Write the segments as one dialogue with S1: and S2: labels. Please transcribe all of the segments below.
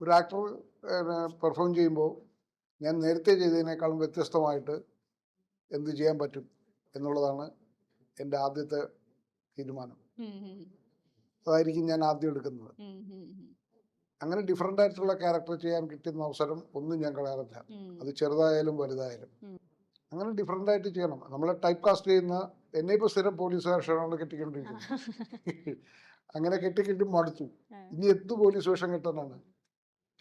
S1: ഒരു actor perform ചെയ്യുമ്പോൾ ഞാൻ നേരത്തെ ചെയ്തതിനേക്കാളും വ്യത്യസ്തമായിട്ട് എന്ത് ചെയ്യാൻ പറ്റും എന്നുള്ളതാണ് എൻ്റെ ആദ്യത്തെ തീരുമാനം. അതായിരിക്കും ഞാൻ ആദ്യം എടുക്കുന്നത്. അങ്ങനെ ഡിഫറെൻ്റ് ആയിട്ടുള്ള ക്യാരക്ടർ ചെയ്യാൻ കിട്ടുന്ന അവസരം ഒന്നും ഞാൻ കളയാറില്ല. അത് ചെറുതായാലും വലുതായാലും അങ്ങനെ ഡിഫറെൻ്റ് ആയിട്ട് ചെയ്യണം. നമ്മളെ ടൈപ്പ് കാസ്റ്റ് ചെയ്യുന്ന എന്നെ ഇപ്പോൾ സ്ഥിരം പോലീസ് വേഷമാണ് കെട്ടിക്കൊണ്ടിരിക്കുന്നത്. അങ്ങനെ കെട്ടി മടുത്തു. ഇനി എന്ത് പോലീസ് വേഷം കെട്ടാനാണ്?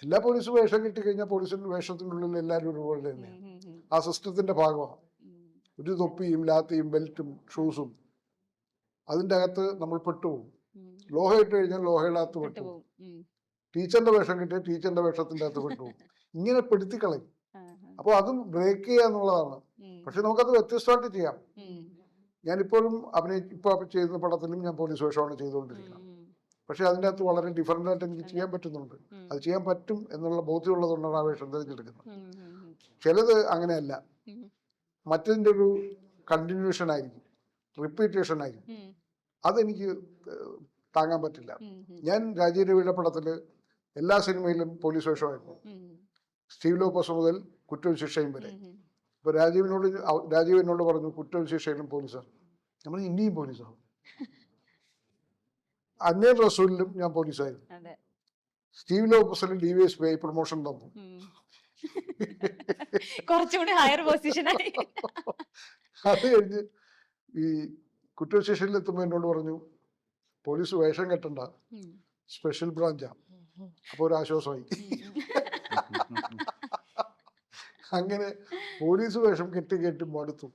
S1: എല്ലാ പോലീസ് വേഷം കിട്ടിക്കഴിഞ്ഞാൽ പോലീസിന്റെ വേഷത്തിനുള്ളിൽ എല്ലാവരും ഒരുപോലെ തന്നെയാണ്. ആ സിസ്റ്റത്തിന്റെ ഭാഗമാണ്. ഒരു തൊപ്പിയും ലാത്തിയും ബെൽറ്റും ഷൂസും അതിൻ്റെ അകത്ത് നമ്മൾ പെട്ടുപോകും. ലോഹ ഇട്ട് കഴിഞ്ഞാൽ ലോഹയുടെ അകത്ത് പെട്ടുപോകും. ടീച്ചറിന്റെ വേഷം കിട്ടിയാൽ ടീച്ചറിന്റെ വേഷത്തിന്റെ അകത്ത് പെട്ടുപോകും. ഇങ്ങനെ പെടുത്തിക്കളയും. അപ്പോൾ അതും ബ്രേക്ക് ചെയ്യുക എന്നുള്ളതാണ്. പക്ഷെ നമുക്കത് വ്യത്യസ്തമായിട്ട് ചെയ്യാം. ഞാനിപ്പോഴും ഇപ്പോൾ ചെയ്യുന്ന പടത്തിലും ഞാൻ പോലീസ് വേഷമാണ് ചെയ്തുകൊണ്ടിരിക്കുന്നത്. പക്ഷെ അതിൻ്റെ അകത്ത് വളരെ ഡിഫറൻ്റ് ആയിട്ട് എനിക്ക് ചെയ്യാൻ പറ്റുന്നുണ്ട്. അത് ചെയ്യാൻ പറ്റും എന്നുള്ള ബോധ്യമുള്ളതുകൊണ്ടാണ് ആ വേഷം തിരഞ്ഞെടുക്കുന്നത്. ചിലത് അങ്ങനെയല്ല, മറ്റതിൻ്റെ ഒരു കണ്ടിന്യൂഷൻ ആയിരിക്കും, റിപ്പീറ്റേഷൻ ആയിരിക്കും. അതെനിക്ക് താങ്ങാൻ പറ്റില്ല. ഞാൻ രാജീവ് രവിയുടെ പടത്തിൽ എല്ലാ സിനിമയിലും പോലീസ് വേഷമായിരുന്നു. സ്റ്റീവ് ലോപ്പസ് മുതൽ കുറ്റവും ശിക്ഷയും വരെ. ഇപ്പോൾ രാജീവ് എന്നോട് പറഞ്ഞു കുറ്റവും ശിക്ഷയിലും പോലീസാണ്. നമ്മൾ ഇനിയും പോലീസാണ്. അന്നേ റസൂലിലും ഞാൻ പോലീസായിരുന്നു. സ്റ്റീവ് ലോപ്പസിലും DVSP പ്രൊമോഷൻ തന്നു. അത് കഴിഞ്ഞ് ഈ കുറ്റവും ശിക്ഷയിൽ എത്തുമ്പോൾ എന്നോട് പറഞ്ഞു പോലീസ് വേഷം കെട്ടണ്ട, സ്പെഷ്യൽ ബ്രാഞ്ചാ. അപ്പോൾ ഒരു ആശ്വാസമായി. അങ്ങനെ പോലീസ് വേഷം കെട്ടി മടുത്തു.